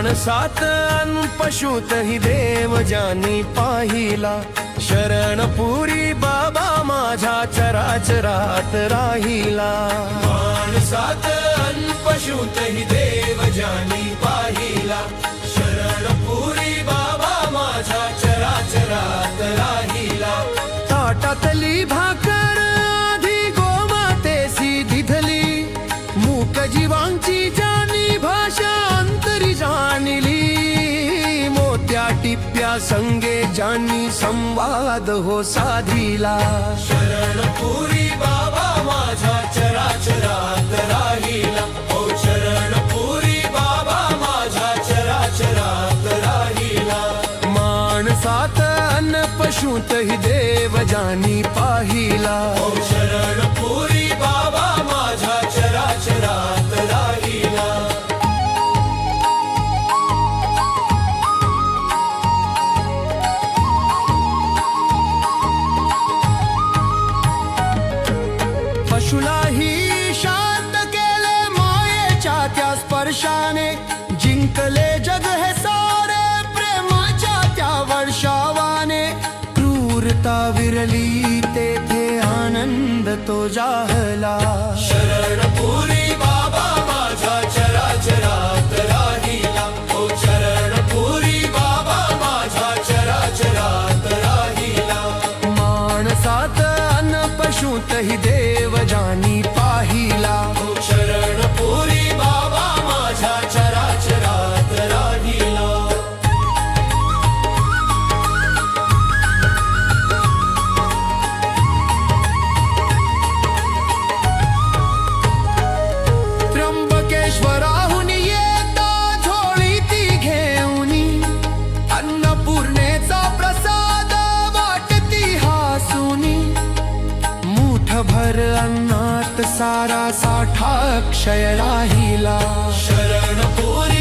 माणसात अन पशुत ही देव ज्यांनी पाहिला, शरणपुरी बाबा माझ्या चराचरात राहिला। माणसात अन पशुत ही देव ज्यांनी पाहिला, शरणपुरी बाबा माझ्या चराचरात राहिला। ताटातली भाकर आधी गोमातेसी दिधली, मूक जीवांची ज्यांनी भाषा अंतरी जाणली, मोत्या टिप्प्या संगे ज्यांनी संवाद हो साधिला। शरणपुरी बाबा माझ्या चराचरात राहिला, ओ शरणपुरी बाबा माझ्या चराचरात राहिला। माणसात अन पशुत ही देव ज्यांनी पाहिला, ओ शरणपुरी बाबा माझ्या चराचरात राहिला। पशुलाही शांत केले मायेच्या त्या स्पर्शाने, जिंकले जग हे सारे प्रेमाच्या त्या वर्षावाने। क्रूरता विरली तेथे आनंद तो जाहला, शरणपुरी बाबा माझ्या चराचरात राहिला, ओ शरणपुरी बाबा माझ्या चराचरात राहिला। माणसात अन पशुत ही देव ज्यांनी पाहिला, ओ शरणपुरी बाबा माझ्या चराचरात राहिला। त्र्यंबकेश्वराहून येता झोळी ती घेऊनी, अन्नपूर्णेचा प्रसाद वाटती हासुनी। मूठभर अन्नात सारा साठा क्षय राहिला, शरणपुरी